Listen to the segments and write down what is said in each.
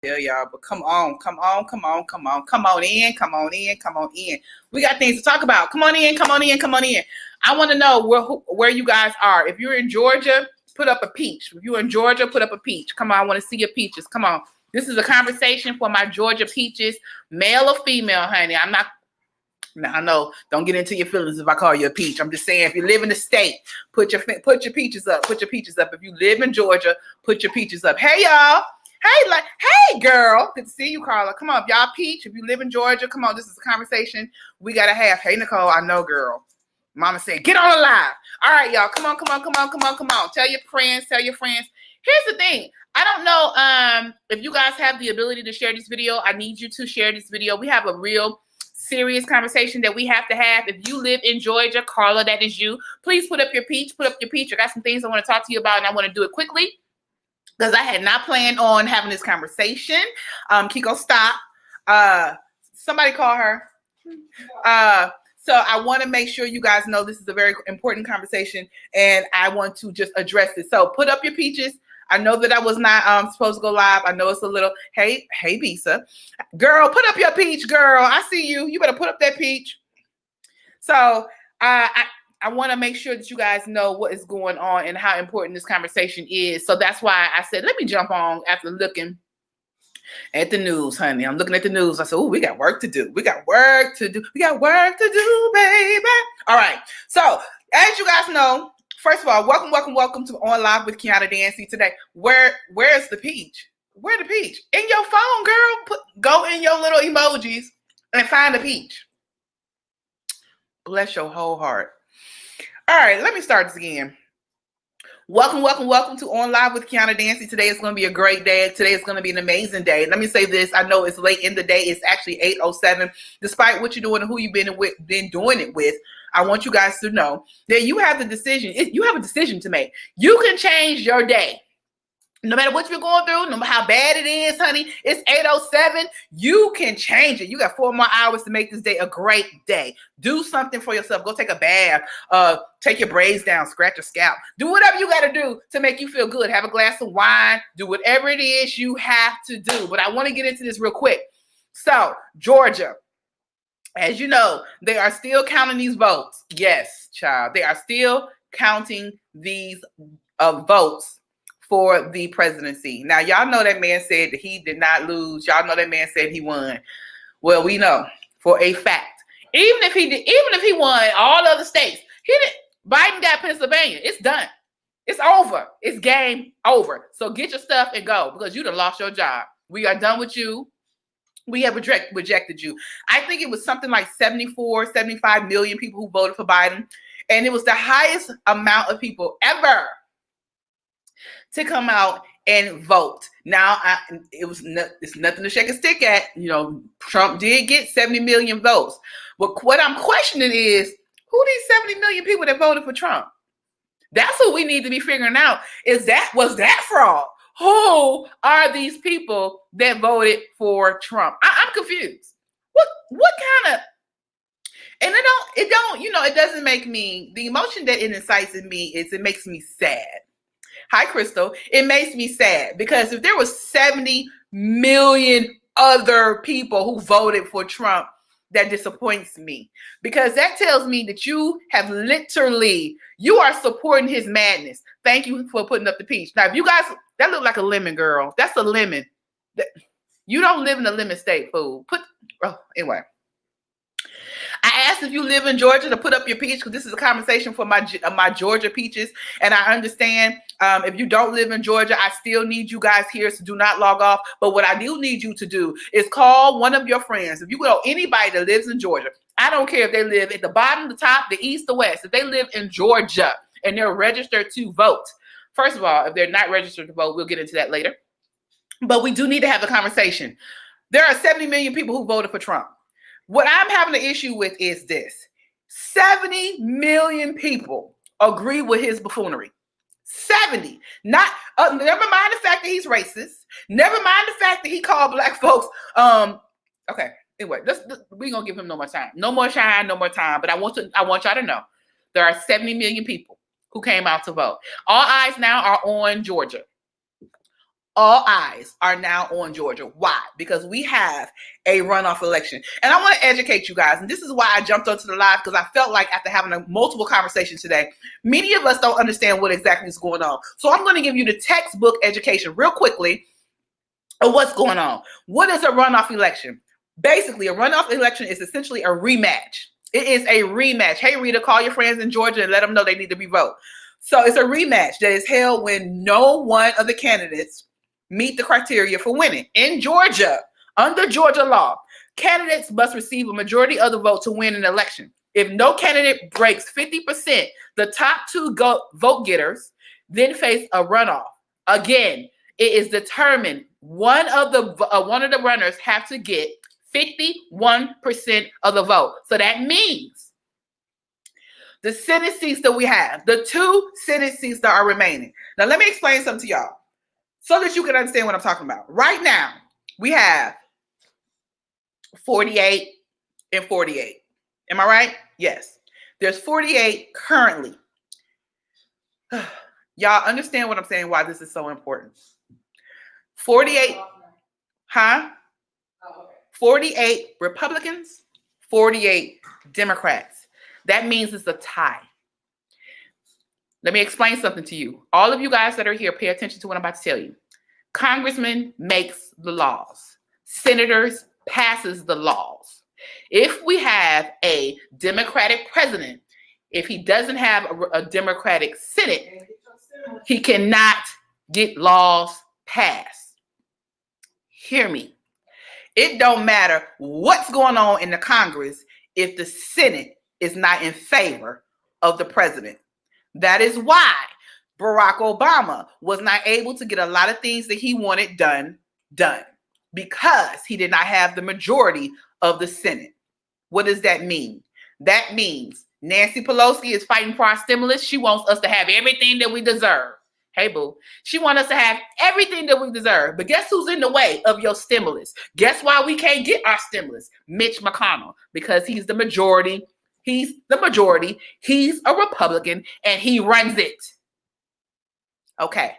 tell y'all, but come on in. We got things to talk about. Come on in. I want to know where you guys are. If you're in Georgia, put up a peach. If you're in Georgia, put up a peach. Come on, I want to see your peaches. Come on. This is a conversation for my Georgia peaches, male or female, honey. I'm not. Now I know. Don't get into your feelings if I call you a peach. I'm just saying, if you live in the state, put your peaches up. Put your peaches up. If you live in Georgia, put your peaches up. Hey y'all. Hey girl. Good to see you, Carla. Come on, if y'all peach. If you live in Georgia, come on. This is a conversation we gotta have. Hey Nicole, I know, girl. Mama said, get on the live. All right, y'all. Come on. Tell your friends. Here's the thing. I don't know if you guys have the ability to share this video. I need you to share this video. We have a real serious conversation that we have to have. If you live in Georgia, Carla, that is you. Please put up your peach. I got some things I want to talk to you about, and I want to do it quickly because I had not planned on having this conversation. Kiko, stop. Somebody call her. So I want to make sure you guys know this is a very important conversation, and I want to just address it. So put up your peaches. I know that I was not supposed to go live. I know it's a little, hey, Bisa. Girl, put up your peach, girl. I see you. You better put up that peach. So I want to make sure that you guys know what is going on and how important this conversation is. So that's why I said, let me jump on after looking at the news, honey. I'm looking at the news. I said, oh, we got work to do. We got work to do, baby. All right. So as you guys know, first of all, welcome to On Live with Kiana Dancie today. Where's the peach? Where the peach? In your phone, girl. Go in your little emojis and find the peach. Bless your whole heart. All right, let me start this again. Welcome to On Live with Kiana Dancie. Today is going to be a great day. Today is going to be an amazing day. Let me say this. I know it's late in the day. It's actually 8:07. Despite what you're doing and who you've been doing it with, I want you guys to know that you have the decision. You have a decision to make. You can change your day. No matter what you're going through, no matter how bad it is, honey, it's 8:07. You can change it. You got 4 more hours to make this day a great day. Do something for yourself. Go take a bath. Take your braids down. Scratch your scalp. Do whatever you got to do to make you feel good. Have a glass of wine. Do whatever it is you have to do. But I want to get into this real quick. So, Georgia. As you know, they are still counting these votes. Yes, child. They are still counting these votes for the presidency. Now, y'all know that man said that he did not lose. Y'all know that man said he won. Well, we know for a fact. Even if he won all other states, Biden got Pennsylvania. It's done. It's over. It's game over. So get your stuff and go because you done lost your job. We are done with you. We have rejected you. I think it was something like 75 million people who voted for Biden. And it was the highest amount of people ever to come out and vote. Now, it's nothing to shake a stick at. You know, Trump did get 70 million votes. But what I'm questioning is, who these 70 million people that voted for Trump? That's what we need to be figuring out. Was that fraud? Who are these people that voted for Trump? I'm confused. What kind of, and it doesn't make me, the emotion that it incites in me is it makes me sad. Hi, Crystal. It makes me sad because if there was 70 million other people who voted for Trump, that disappoints me because that tells me that you are supporting his madness. Thank you for putting up the peach. Now, if you guys, that look like a lemon, girl. That's a lemon. You don't live in a lemon state, fool. Anyway. I asked if you live in Georgia to put up your peach because this is a conversation for my Georgia peaches. And I understand if you don't live in Georgia, I still need you guys here, so do not log off. But what I do need you to do is call one of your friends. If you know anybody that lives in Georgia, I don't care if they live at the bottom, the top, the east, the west. If they live in Georgia and they're registered to vote, first of all, if they're not registered to vote, we'll get into that later. But we do need to have a conversation. There are 70 million people who voted for Trump. What I'm having an issue with is this. 70 million people agree with his buffoonery. 70. Not never mind the fact that he's racist. Never mind the fact that he called black folks. Okay. Anyway, we're gonna give him no more time. No more shine, no more time. But I want y'all to know there are 70 million people who came out to vote. All eyes now are on Georgia. all eyes are now on Georgia. Why? Because we have a runoff election. And I want to educate you guys. And this is why I jumped onto the live, because I felt like after having multiple conversations today, many of us don't understand what exactly is going on. So I'm going to give you the textbook education real quickly of what's going on. What is a runoff election? Basically, a runoff election is essentially a rematch. It is a rematch. Hey, Rita, call your friends in Georgia and let them know they need to be vote. So it's a rematch that is held when no one of the candidates meet the criteria for winning. In Georgia, under Georgia law, candidates must receive a majority of the vote to win an election. If no candidate breaks 50%, the top two vote getters then face a runoff. Again, it is determined one of the runners have to get 51% of the vote. So that means the Senate seats that we have, the 2 Senate seats that are remaining. Now, let me explain something to y'all so that you can understand what I'm talking about. Right now, we have 48 and 48. Am I right? Yes. There's 48 currently. Y'all understand what I'm saying, why this is so important. 48, huh? 48 Republicans, 48 Democrats. That means it's a tie. Let me explain something to you. All of you guys that are here, pay attention to what I'm about to tell you. Congressman makes the laws. Senators passes the laws. If we have a Democratic president, if he doesn't have a Democratic Senate, he cannot get laws passed. Hear me. It don't matter what's going on in the Congress if the Senate is not in favor of the president. That is why Barack Obama was not able to get a lot of things that he wanted done, because he did not have the majority of the Senate. What does that mean? That means Nancy Pelosi is fighting for our stimulus. She wants us to have everything that we deserve. Hey, boo. She wants us to have everything that we deserve. But guess who's in the way of your stimulus? Guess why we can't get our stimulus? Mitch McConnell, because he's the majority. He's the majority. He's a Republican, and he runs it. Okay,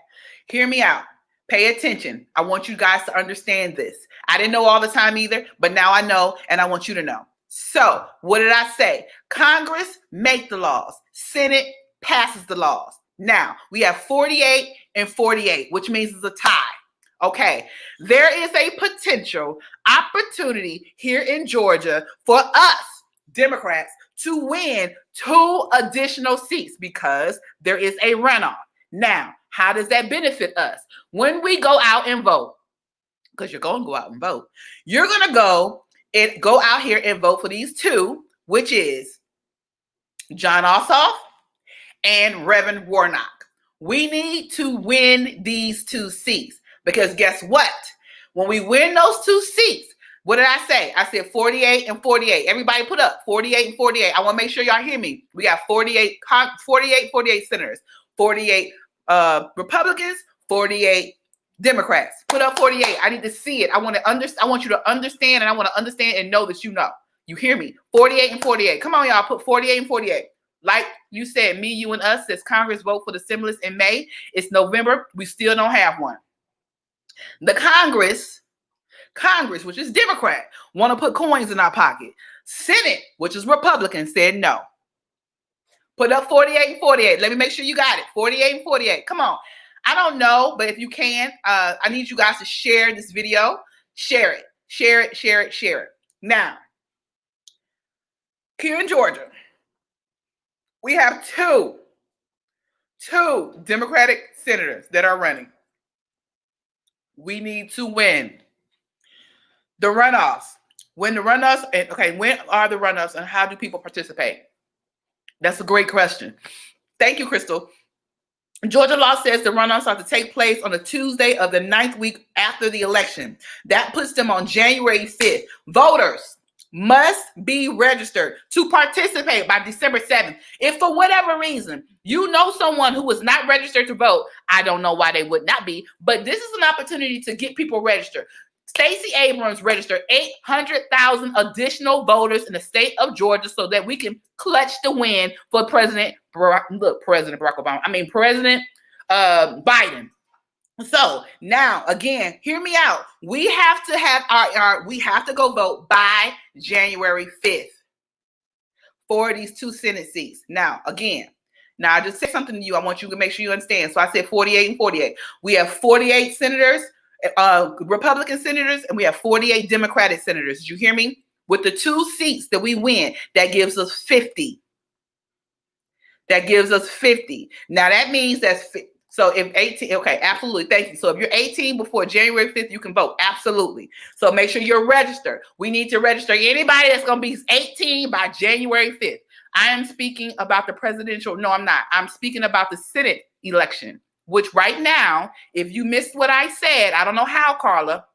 hear me out. Pay attention. I want you guys to understand this. I didn't know all the time either, but now I know, and I want you to know. So, what did I say? Congress make the laws. Senate passes the laws. Now, we have 48 and 48, which means it's a tie. Okay, there is a potential opportunity here in Georgia for us, Democrats, to win 2 additional seats because there is a runoff. Now, how does that benefit us? When we go out and vote, because you're going to go out and vote, you're going to go out here and vote for these 2, which is John Ossoff and Reverend Warnock. We need to win these 2 seats because guess what? When we win those 2 seats, what did I say? I said 48 and 48. Everybody put up 48 and 48. I want to make sure y'all hear me. We got 48 senators, 48 Republicans, 48 Democrats. Put up 48. I need to see it. I want you to understand, and I want to understand and know that you know. You hear me? 48 and 48. Come on, y'all. Put 48 and 48. Like you said, me, you, and us, as Congress vote for the stimulus in May. It's November. We still don't have one. The Congress, which is Democrat, want to put coins in our pocket. Senate, which is Republican, said no. Put up 48 and 48. Let me make sure you got it. 48 and 48. Come on. I don't know, but if you can, I need you guys to share this video. Share it. Share it, share it, share it. Now, here in Georgia, we have two Democratic senators that are running. We need to win the runoffs. When are the runoffs and how do people participate? That's a great question. Thank you, Crystal. Georgia law says the runoffs are to take place on the Tuesday of the 9th week after the election. That puts them on January 5th. Voters must be registered to participate by December 7th. If for whatever reason you know someone who is not registered to vote, I don't know why they would not be, but this is an opportunity to get people registered. Stacey Abrams registered 800,000 additional voters in the state of Georgia so that we can clutch the win for President Biden. So now, again, hear me out. We have to have we have to go vote by January 5th for these 2 Senate seats. Now, again, I just said something to you. I want you to make sure you understand. So I said 48 and 48. We have 48 senators, Republican senators, and we have 48 Democratic senators. Did you hear me? With the 2 seats that we win, that gives us 50. That gives us 50. Now that means so if 18, okay, absolutely, thank you. So if you're 18 before January 5th, you can vote, absolutely. So make sure you're registered. We need to register anybody that's going to be 18 by January 5th. I am speaking about the presidential, no, I'm not. I'm speaking about the Senate election, which right now, if you missed what I said, I don't know how, Carla,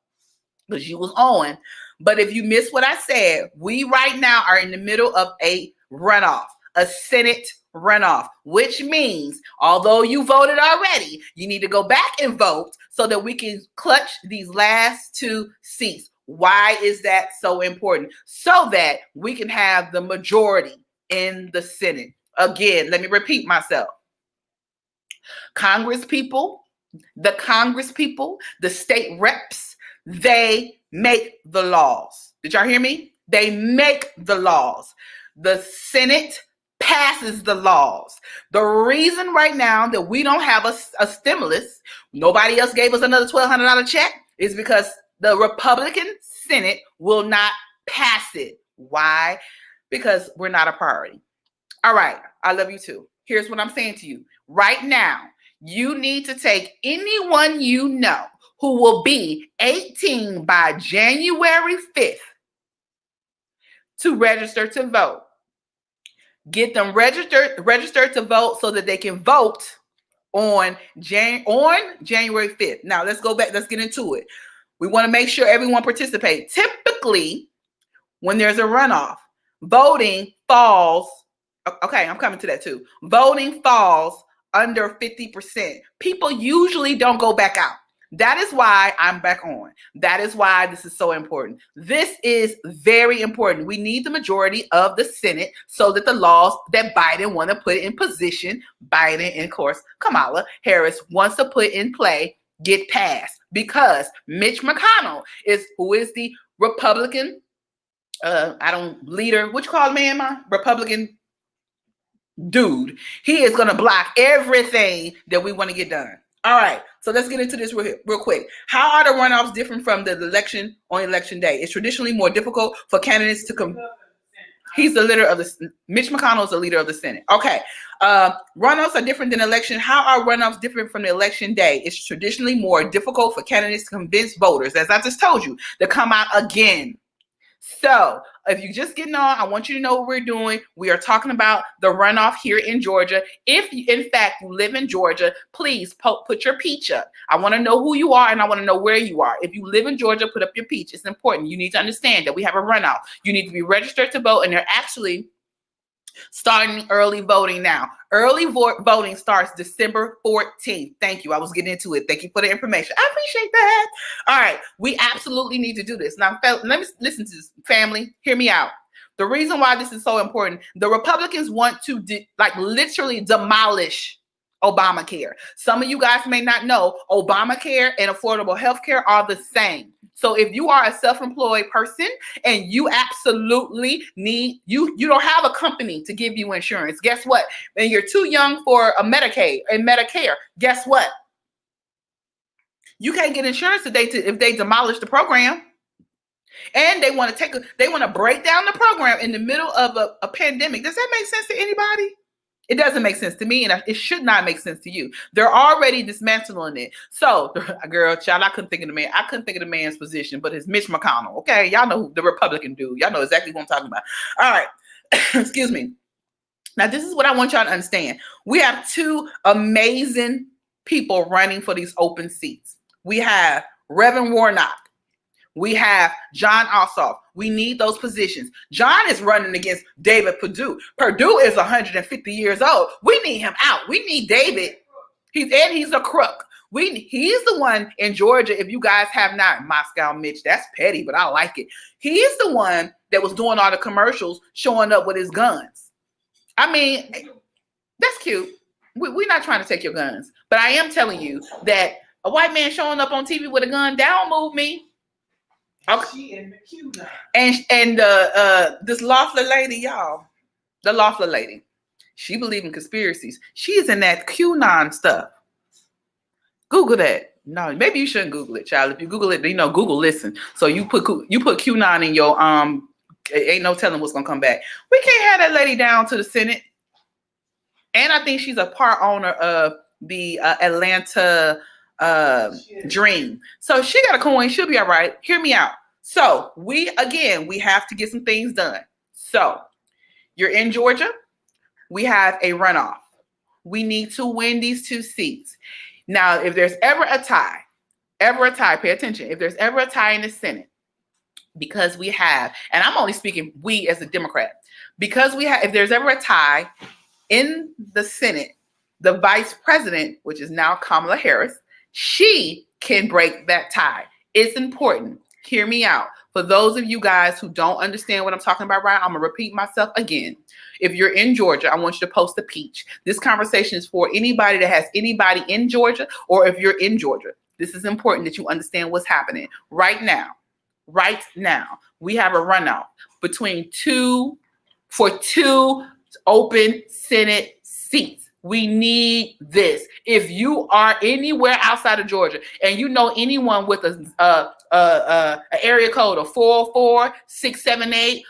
because you was on, but if you missed what I said, we right now are in the middle of a runoff, a Senate runoff, which means although you voted already, you need to go back and vote so that we can clutch these last 2 seats. Why is that so important? So that we can have the majority in the Senate. Again, let me repeat myself. Congress people, the state reps, they make the laws. Did y'all hear me? They make the laws. The Senate passes the laws. The reason right now that we don't have a stimulus, nobody else gave us another $1,200 check, is because the Republican Senate will not pass it. Why? Because we're not a priority. All right, I love you too. Here's what I'm saying to you. Right now, you need to take anyone you know who will be 18 by January 5th to register to vote. Get them registered to vote so that they can vote on January 5th. Now, let's go back. Let's get into it. We want to make sure everyone participates. Typically, when there's a runoff, voting falls. Okay, I'm coming to that too. Voting falls under 50%. People usually don't go back out. That is why I'm back on. That is why this is so important. This is very important. We need the majority of the Senate so that the laws that Biden want to put in position, Biden and of course Kamala Harris wants to put in play, get passed. Because Mitch McConnell who is the Republican, leader, what you call man, my Republican dude. He is going to block everything that we want to get done. All right, so let's get into this real quick. How are the runoffs different from the election on election day? It's traditionally more difficult for candidates to He's the leader of Mitch McConnell is the leader of the Senate. Okay, runoffs are different than election. How are runoffs different from the election day? It's traditionally more difficult for candidates to convince voters, as I just told you, to come out again. So if you're just getting on, I want you to know what we're doing. We are talking about the runoff here in Georgia. If, in fact, you live in Georgia, please put your peach up. I want to know who you are, and I want to know where you are. If you live in Georgia, put up your peach. It's important. You need to understand that we have a runoff. You need to be registered to vote, and they're actually starting early voting now. Early voting starts December 14th. Thank you. I was getting into it. Thank you for the information. I appreciate that. All right. We absolutely need to do this. Now, let me listen to this, family. Hear me out. The reason why this is so important, the Republicans want to literally demolish Obamacare. Some of you guys may not know Obamacare and affordable health care are the same. So if you are a self-employed person and you absolutely you don't have a company to give you insurance, guess what? And you're too young for a Medicaid and Medicare, guess what? You can't get insurance today if they demolish the program. And they want to break down the program in the middle of a pandemic. Does that make sense to anybody? It doesn't make sense to me, and it should not make sense to you. They're already dismantling it. So, girl, child, I couldn't think of the man's position, but it's Mitch McConnell. Okay, y'all know who the Republican dude. Y'all know exactly what I'm talking about. All right, excuse me. Now, this is what I want y'all to understand. We have 2 amazing people running for these open seats. We have Reverend Warnock. We have John Ossoff. We need those positions. John is running against David Perdue. Perdue is 150 years old. We need him out. We need David. He's a crook. He's the one in Georgia. If you guys have not, Moscow Mitch, that's petty, but I like it. He's the one that was doing all the commercials, showing up with his guns. I mean, that's cute. We're not trying to take your guns, but I am telling you that A white man showing up on TV with a gun, that don't move me. Okay. She in the queue now. And this Loeffler lady, y'all, the Loeffler lady, she believe in conspiracies. She's in that QAnon stuff. Google that. No, maybe you shouldn't Google it, child. If you Google it, Google listen. So you put QAnon in your ain't no telling what's gonna come back. We can't have that lady down to the Senate. And I think she's a part owner of the Atlanta Dream. So she got a coin. She'll be all right. Hear me out. So we have to get some things done. So you're in Georgia. We have a runoff. We need to win these 2 seats. Now, if there's ever a tie, pay attention. If there's ever a tie in the Senate, because we have, and I'm only speaking we as a Democrat, because we have, if there's ever a tie in the Senate, the vice president, which is now Kamala Harris, she can break that tie. It's important. Hear me out. For those of you guys who don't understand what I'm talking about right now, I'm going to repeat myself again. If you're in Georgia, I want you to post a peach. This conversation is for anybody that has anybody in Georgia, or if you're in Georgia. This is important that you understand what's happening right now. Right now, we have a runoff between 2 open Senate seats. We need this. If you are anywhere outside of Georgia and you know anyone with an area code of 44678,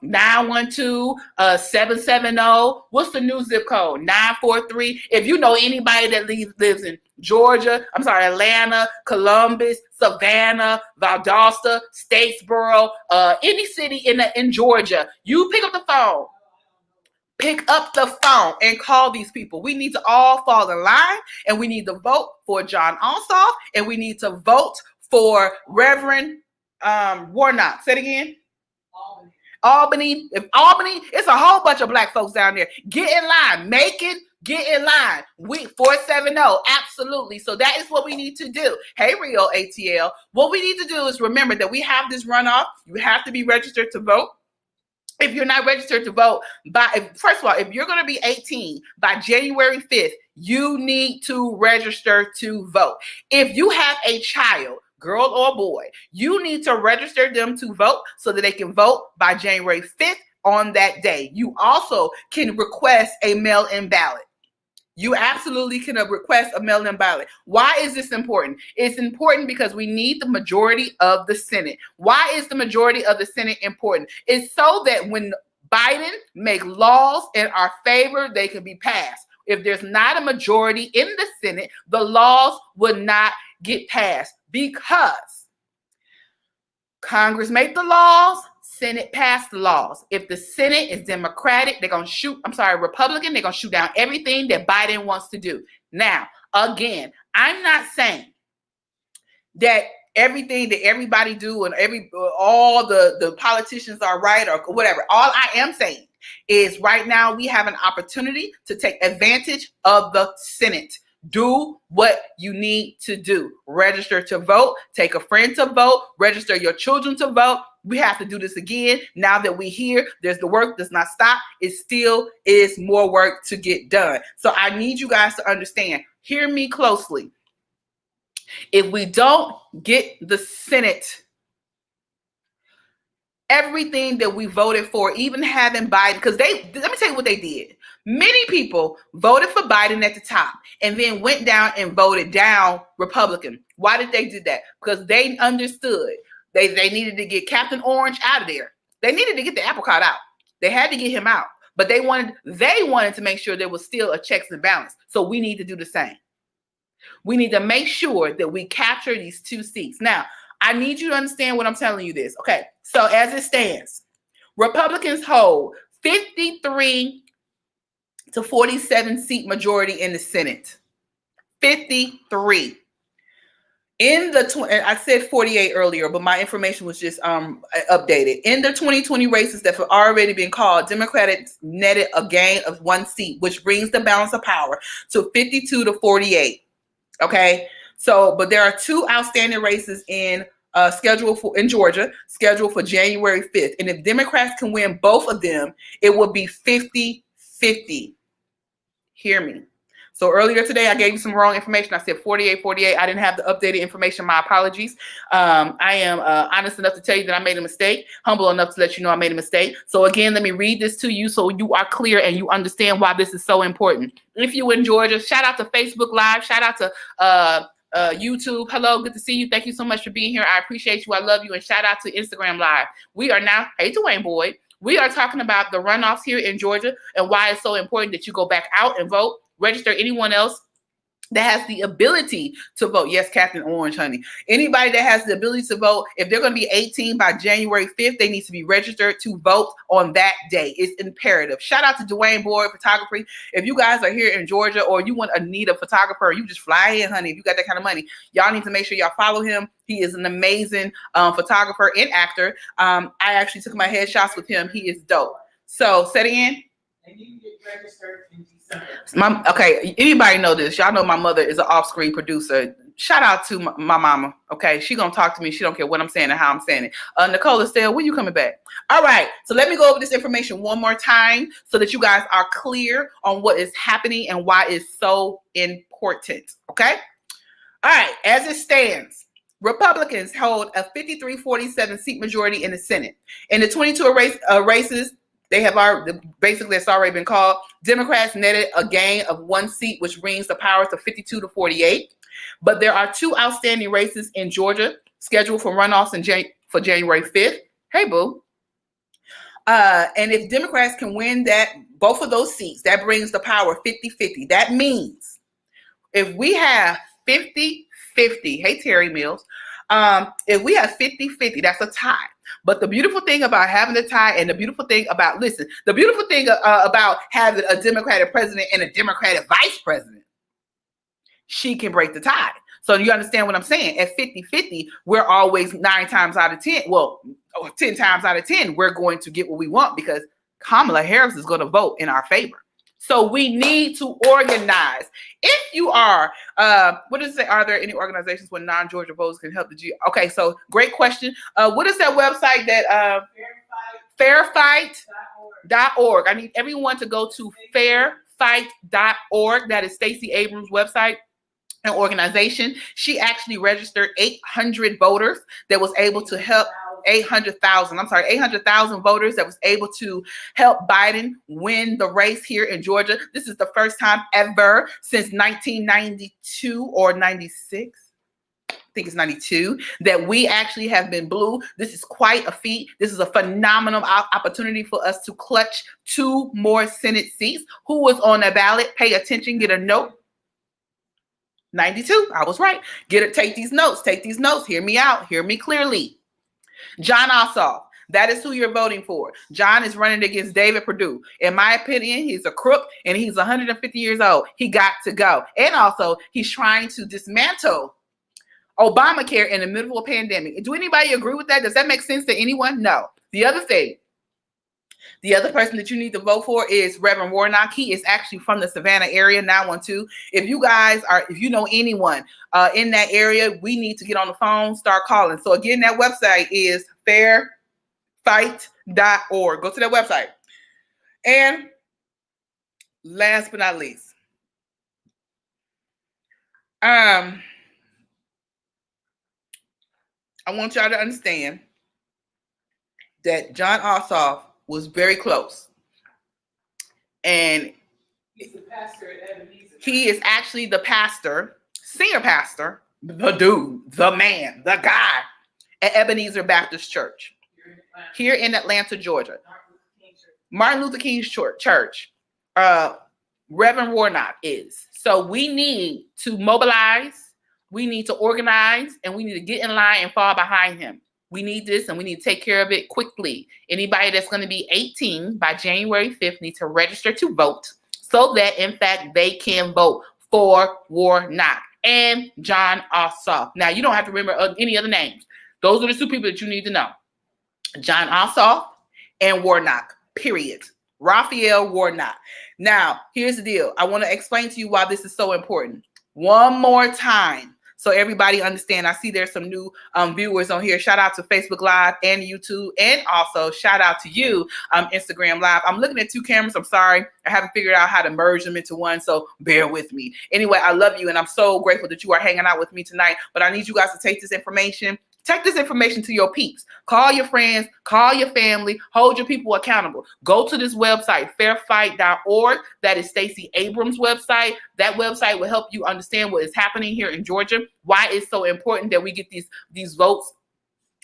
912, 770, what's the new zip code? 943. If you know anybody that lives in Georgia, Atlanta, Columbus, Savannah, Valdosta, Statesboro, any city in Georgia, you pick up the phone. Pick up the phone and call these people. We need to all fall in line, and we need to vote for John Ossoff, and we need to vote for Reverend Warnock. Say it again. Albany. If Albany, it's a whole bunch of black folks down there. Get in line. Get in line. 470. Absolutely. So that is what we need to do. Hey, Rio ATL. What we need to do is remember that we have this runoff. You have to be registered to vote. If you're not registered to vote, first of all, if you're going to be 18 by January 5th, you need to register to vote. If you have a child, girl or boy, you need to register them to vote so that they can vote by January 5th on that day. You also can request a mail-in ballot. You absolutely can request a mail-in ballot. Why is this important? It's important because we need the majority of the Senate. Why is the majority of the Senate important? It's so that when Biden make laws in our favor, they can be passed. If there's not a majority in the Senate, the laws would not get passed because Congress make the laws, Senate passed the laws. If the Senate is Democratic, Republican, they're going to shoot down everything that Biden wants to do. Now, again, I'm not saying that everything that everybody do and all the politicians are right or whatever. All I am saying is right now we have an opportunity to take advantage of the Senate. Do what you need to do. Register to vote. Take a friend to vote. Register your children to vote. We have to do this again. Now that we're here, the work does not stop. It still is more work to get done. So I need you guys to understand. Hear me closely. If we don't get the Senate, everything that we voted for, even having Biden, because let me tell you what they did. Many people voted for Biden at the top and then went down and voted down Republican. Why did they do that? Because they understood they needed to get Captain Orange out of there. They needed to get the apricot out. They had to get him out. But they wanted to make sure there was still a checks and balance. So we need to do the same. We need to make sure that we capture these 2 seats. Now, I need you to understand what I'm telling you this. Okay, so as it stands, Republicans hold 53 to 47 seat majority in the Senate. 53. I said 48 earlier, but my information was just updated. In the 2020 races that have already been called, Democrats netted a gain of 1 seat, which brings the balance of power to 52 to 48. Okay, so but there are 2 outstanding races in Georgia, scheduled for January 5th. And if Democrats can win both of them, it will be 50-50. Hear me. So earlier today, I gave you some wrong information. I said 48. I didn't have the updated information. My apologies. I am honest enough to tell you that I made a mistake, humble enough to let you know I made a mistake. So again, let me read this to you so you are clear and you understand why this is so important. If you in Georgia, shout out to Facebook Live, shout out to YouTube. Hello, good to see you. Thank you so much for being here. I appreciate you. I love you. And shout out to Instagram Live. We are now, hey, Dwayne Boyd. We are talking about the runoffs here in Georgia and why it's so important that you go back out and vote. Register anyone else that has the ability to vote. Yes, Captain Orange, honey. Anybody that has the ability to vote, if they're going to be 18 by January 5th, they need to be registered to vote on that day. It's imperative. Shout out to Dwayne Boyd Photography. If you guys are here in Georgia or you need a photographer, you just fly in, honey. If you got that kind of money, y'all need to make sure y'all follow him. He is an amazing photographer and actor. I actually took my headshots with him. He is dope. So, set in. And you can get registered in December. Okay, anybody know this? Y'all know my mother is an off-screen producer. Shout out to my mama. Okay, she gonna talk to me. She don't care what I'm saying and how I'm saying it. Nicole Estelle, when you coming back? All right, so let me go over this information one more time so that you guys are clear on what is happening and why it's so important. Okay. All right, as it stands, Republicans hold a 53-47 seat majority in the Senate. In the 22 races. They have basically, it's already been called. Democrats netted a gain of 1 seat, which brings the power to 52-48. But there are 2 outstanding races in Georgia scheduled for runoffs for January 5th. Hey, boo. And if Democrats can win both of those seats, that brings the power 50-50. That means if we have 50-50, hey, Terry Mills, if we have 50-50, that's a tie. But the beautiful thing about having a tie and the beautiful thing about, about having a Democratic president and a Democratic vice president, she can break the tie. So you understand what I'm saying? At 50-50, we're always 9 times out of 10. Well, 10 times out of 10, we're going to get what we want because Kamala Harris is going to vote in our favor. So we need to organize. If you are, what does it say? Are there any organizations where non-Georgia voters can help the Okay, so great question. What is that website that fairfight.org? I need everyone to go to fairfight.org. That is Stacey Abrams' website. An organization. She actually registered 800 voters that was able to help 800,000 voters that was able to help Biden win the race here in Georgia. This is the first time ever since 1992 or 96. I think it's 92 that we actually have been blue. This is quite a feat. This is a phenomenal opportunity for us to clutch 2 more Senate seats. Who was on the ballot? Pay attention, get a note. 92. I was right. Take these notes. Take these notes. Hear me out. Hear me clearly. Jon Ossoff. That is who you're voting for. John is running against David Perdue. In my opinion, he's a crook and he's 150 years old. He got to go. And also, he's trying to dismantle Obamacare in the middle of a pandemic. Do anybody agree with that? Does that make sense to anyone? No. The other person that you need to vote for is Reverend Warnock. He is actually from the Savannah area, 912. If you know anyone in that area, we need to get on the phone, start calling. So again, that website is fairfight.org. Go to that website. And last but not least, I want y'all to understand that Jon Ossoff was very close. And he's the pastor at Ebenezer. He is actually the pastor, senior pastor, the dude, the man, the guy at Ebenezer Baptist Church here in Atlanta, Georgia. Martin Luther King's church. Reverend Warnock is. So we need to mobilize, we need to organize, and we need to get in line and fall behind him. We need this and we need to take care of it quickly. Anybody that's going to be 18 by January 5th need to register to vote so that, in fact, they can vote for Warnock and Jon Ossoff. Now, you don't have to remember any other names. Those are the 2 people that you need to know. Jon Ossoff and Warnock, period. Raphael Warnock. Now, here's the deal. I want to explain to you why this is so important. One more time, so everybody understand. I see there's some new viewers on here. Shout out to Facebook Live and YouTube, and also shout out to you, Instagram Live. I'm looking at two cameras. I'm sorry. I haven't figured out how to merge them into one, so bear with me. Anyway, I love you, and I'm so grateful that you are hanging out with me tonight. But I need you guys to take this information. Take this information to your peeps. Call your friends, call your family, hold your people accountable. Go to this website, fairfight.org. That is Stacey Abrams' website. That website will help you understand what is happening here in Georgia, why it's so important that we get these votes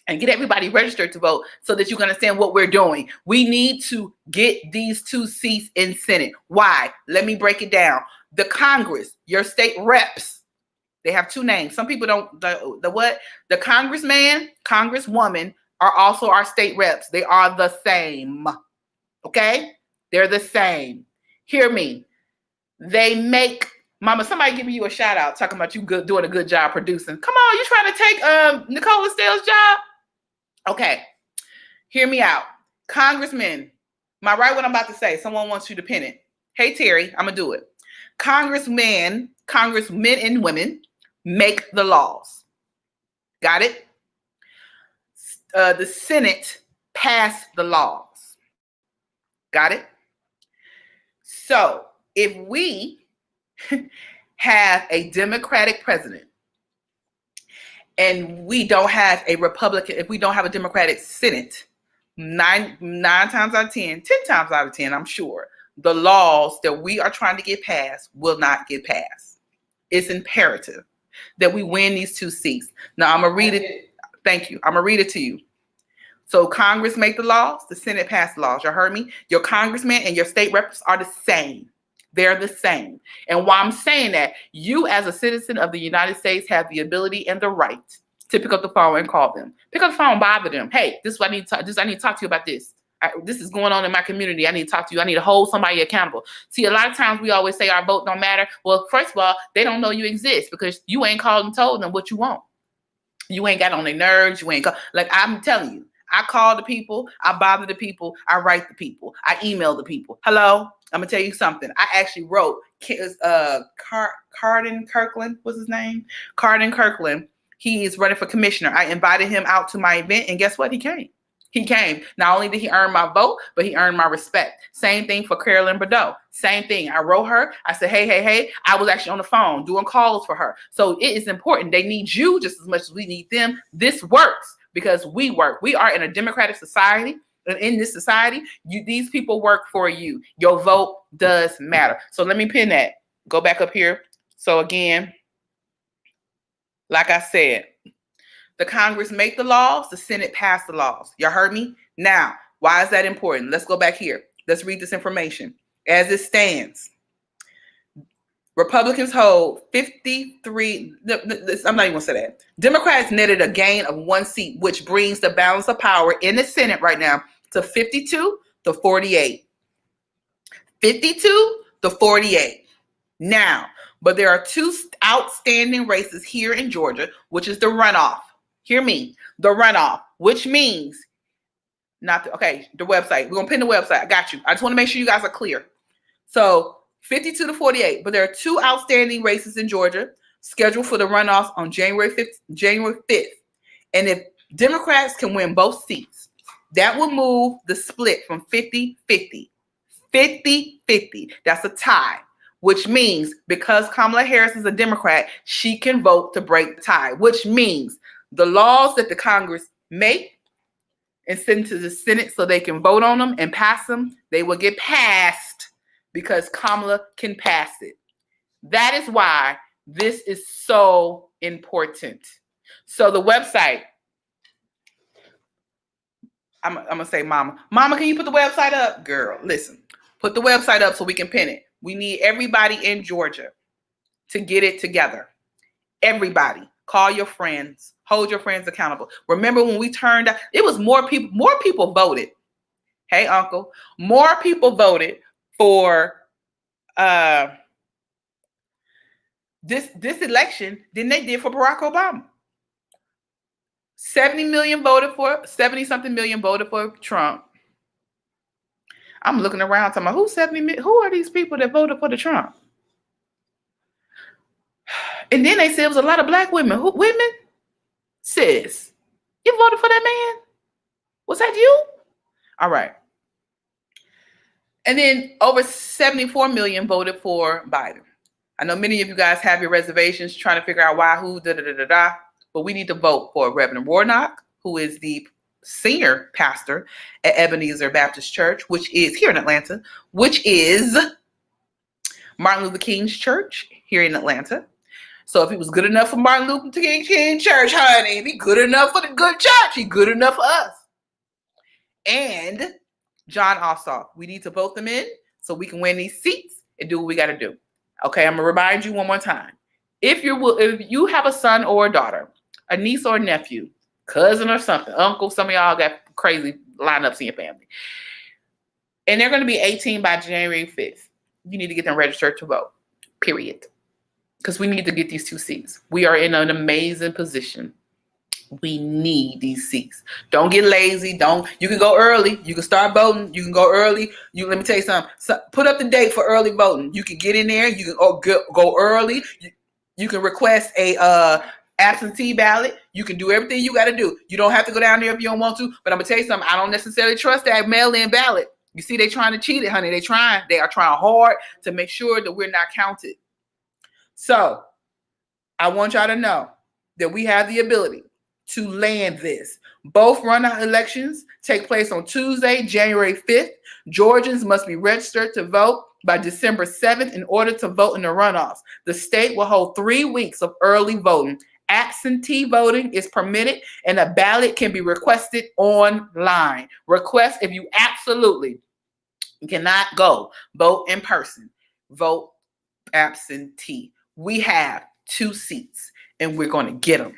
and get everybody registered to vote so that you can understand what we're doing. We need to get these 2 seats in Senate. Why? Let me break it down. The Congress, your state reps, they have 2 names. Some people don't, the congressman, congresswoman are also our state reps. They are the same. Okay? They're the same. Hear me. They make, Mama, somebody giving you a shout out talking about you doing a good job producing. Come on, you trying to take Nicole Estelle's job? Okay. Hear me out. Congressmen, am I right what I'm about to say? Someone wants you to pin it. Hey, Terry, I'm going to do it. Congressmen and women make the laws. Got it? The Senate passed the laws. Got it? So if we have a Democratic president and we don't have a Republican, if we don't have a Democratic Senate, 9 times out of 10 times out of 10, I'm sure, the laws that we are trying to get passed will not get passed. It's imperative that we win these 2 seats. Now, I'm going to read it. Thank you. I'm going to read it to you. So Congress make the laws, the Senate pass the laws. You heard me? Your congressman and your state reps are the same. They're the same. And while I'm saying that, you as a citizen of the United States have the ability and the right to pick up the phone and call them. Pick up the phone, bother them. Hey, this is what I need to talk. I need to talk to you about this. This is going on in my community. I need to talk to you. I need to hold somebody accountable. See, a lot of times we always say our vote don't matter. Well, first of all, they don't know you exist because you ain't called and told them what you want. You ain't got on their nerves. You ain't like I'm telling you. I call the people. I bother the people. I write the people. I email the people. Hello, I'm gonna tell you something. I actually wrote Cardin Kirkland. What's his name? Cardin Kirkland. He is running for commissioner. I invited him out to my event, and guess what? He came. He came. Not only did he earn my vote, but he earned my respect. Same thing for Carolyn Bordeaux. Same thing. I wrote her. I said, hey. I was actually on the phone doing calls for her. So it is important. They need you just as much as we need them. This works because we work. We are in a democratic society. And in this society, these people work for you. Your vote does matter. So let me pin that. Go back up here. So again, like I said, the Congress make the laws, the Senate pass the laws. Y'all heard me? Now, why is that important? Let's go back here. Let's read this information. As it stands, Republicans hold 53. I'm not even going to say that. Democrats netted a gain of 1 seat, which brings the balance of power in the Senate right now to 52 to 48. 52 to 48. Now, but there are 2 outstanding races here in Georgia, which is the runoff. Hear me, the runoff, which means the website. We're going to pin the website. I got you. I just want to make sure you guys are clear. So 52 to 48, but there are 2 outstanding races in Georgia scheduled for the runoff on January 5th. And if Democrats can win both seats, that will move the split from 50-50. 50-50. That's a tie, which means because Kamala Harris is a Democrat, she can vote to break the tie, which means the laws that the Congress make and send to the Senate so they can vote on them and pass them, they will get passed because Kamala can pass it. That is why this is so important. So the website, I'm going to say Mama, can you put the website up? Girl, listen, put the website up so we can pin it. We need everybody in Georgia to get it together. Everybody. Call your friends. Hold your friends accountable. Remember when we turned out, it was more people voted. Hey, Uncle. More people voted for this election than they did for Barack Obama. 70 something million voted for Trump. I'm looking around talking about who are these people that voted for the Trump? And then they said it was a lot of black women. Who women? Sis, you voted for that man? Was that you? All right. And then over 74 million voted for Biden. I know many of you guys have your reservations trying to figure out why, who, but we need to vote for Reverend Warnock, who is the senior pastor at Ebenezer Baptist Church, which is here in Atlanta, which is Martin Luther King's church here in Atlanta. So if he was good enough for Martin Luther King Church, honey, if he good enough for the good church, he good enough for us. And John Ossoff. We need to vote them in so we can win these seats and do what we got to do. Okay, I'm going to remind you one more time. If you have a son or a daughter, a niece or a nephew, cousin or something, uncle, some of y'all got crazy lineups in your family, and they're going to be 18 by January 5th, you need to get them registered to vote, period. Because we need to get these 2 seats. We are in an amazing position. We need these seats. Don't get lazy. You can go early. You can start voting. You can go early. Let me tell you something. Put up the date for early voting. You can get in there. You can go early. You can request a absentee ballot. You can do everything you got to do. You don't have to go down there if you don't want to. But I'm gonna tell you something. I don't necessarily trust that mail-in ballot. You see, they're trying to cheat it, honey. They are trying hard to make sure that we're not counted. So I want y'all to know that we have the ability to land this. Both runoff elections take place on Tuesday, January 5th. Georgians must be registered to vote by December 7th in order to vote in the runoffs. The state will hold 3 weeks of early voting. Absentee voting is permitted and a ballot can be requested online. Request if you absolutely cannot go vote in person, vote absentee. We have 2 seats and we're going to get them.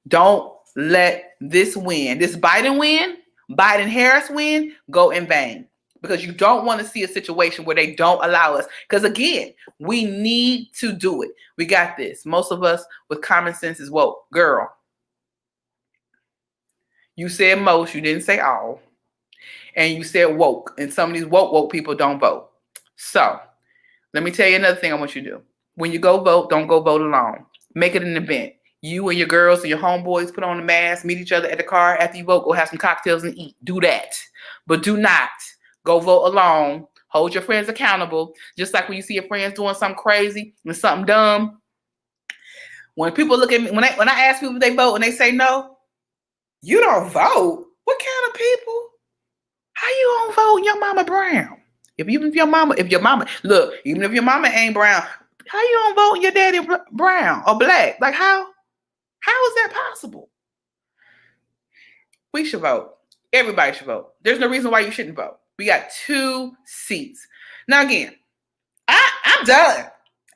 Don't let this Biden-Harris win, go in vain. Because you don't want to see a situation where they don't allow us. Because again, we need to do it. We got this. Most of us with common sense is woke. Girl, you said most, you didn't say all. And you said woke. And some of these woke people don't vote. So let me tell you another thing I want you to do. When you go vote, don't go vote alone. Make it an event. You and your girls and your homeboys put on a mask, meet each other at the car. After you vote, go have some cocktails and eat. Do that. But do not go vote alone. Hold your friends accountable. Just like when you see your friends doing something crazy and something dumb. When people look at me, when I ask people if they vote and they say no, you don't vote? What kind of people? How you gonna vote your mama brown? Even if your mama ain't brown, how you gonna vote your daddy brown or black? Like how is that possible? We should vote. Everybody should vote. There's no reason why you shouldn't vote. We got 2 seats. Now again, I'm done.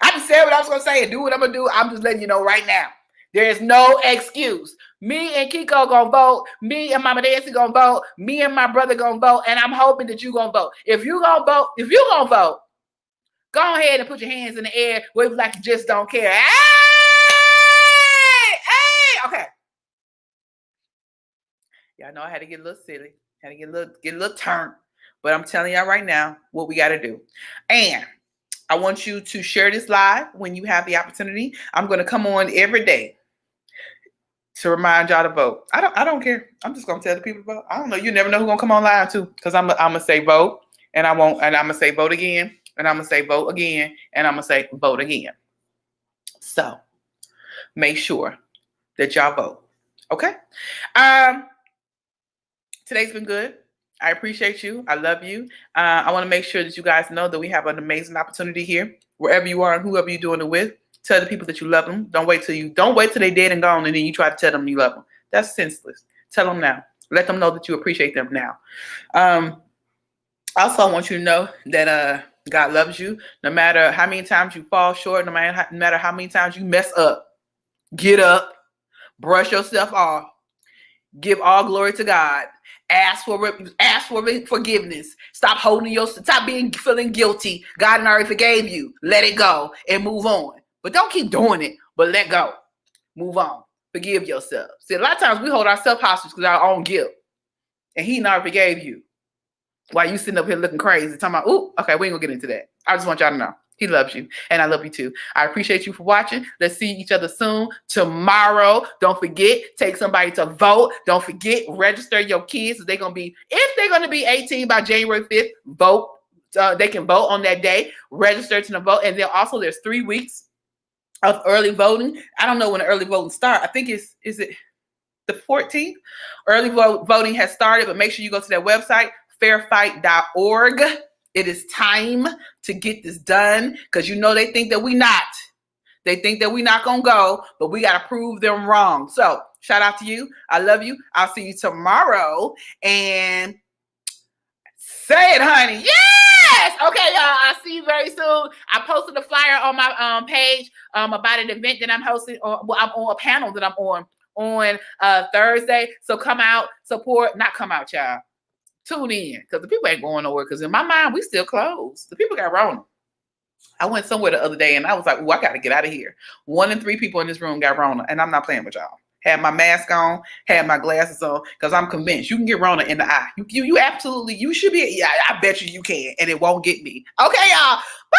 I just said what I was gonna say and do what I'm gonna do. I'm just letting you know right now. There is no excuse. Me and Kiko gonna vote. Me and Mama Dancie gonna vote. Me and my brother gonna vote. And I'm hoping that you gonna vote. If you gonna vote, go ahead and put your hands in the air. Wave like you just don't care. Hey! Okay. Y'all know I had to get a little silly. Had to get a little turned. But I'm telling y'all right now what we got to do. And I want you to share this live when you have the opportunity. I'm going to come on every day to remind y'all to vote. I don't care. I'm just going to tell the people to vote. I don't know. You never know who's going to come on live too. Because I'm going to say vote. And I'm going to say vote again. And I'm going to say vote again. And I'm going to say vote again. So make sure that y'all vote. Okay? Today's been good. I appreciate you. I love you. I want to make sure that you guys know that we have an amazing opportunity here. Wherever you are and whoever you're doing it with, tell the people that you love them. Don't wait till they're dead and gone and then you try to tell them you love them. That's senseless. Tell them now. Let them know that you appreciate them now. Also, I want you to know that God loves you. No matter how many times you fall short, no matter how many times you mess up, get up, brush yourself off, give all glory to God. Ask for forgiveness. Stop feeling guilty. God already forgave you. Let it go and move on. But don't keep doing it. But let go. Move on. Forgive yourself. See, a lot of times we hold ourselves hostage because our own guilt. And he already forgave you. While you sitting up here looking crazy, talking about, ooh, okay, we ain't gonna get into that. I just want y'all to know. He loves you, and I love you too. I appreciate you for watching. Let's see each other soon. Tomorrow, don't forget, take somebody to vote. Don't forget, register your kids. If they're going to be 18 by January 5th, vote. They can vote on that day. Register to the vote. And then also there's 3 weeks of early voting. I don't know when the early voting starts. I think is it the 14th? Early voting has started, but make sure you go to their website, fairfight.org. It is time to get this done because they think that we not. They think that we not going to go, but we got to prove them wrong. So shout out to you. I love you. I'll see you tomorrow. And say it, honey. Yes. Okay, y'all. I'll see you very soon. I posted a flyer on my page about an event that I'm hosting. I'm on a panel that I'm on Thursday. So come out, support. Not come out, y'all. Tune in because the people ain't going nowhere because in my mind, we still closed. The people got Rona. I went somewhere the other day and I was like, oh, I got to get out of here. 1 in 3 people in this room got Rona and I'm not playing with y'all. Had my mask on, had my glasses on because I'm convinced you can get Rona in the eye. You absolutely, you should be. Yeah, I bet you can and it won't get me. Okay, y'all. Bye.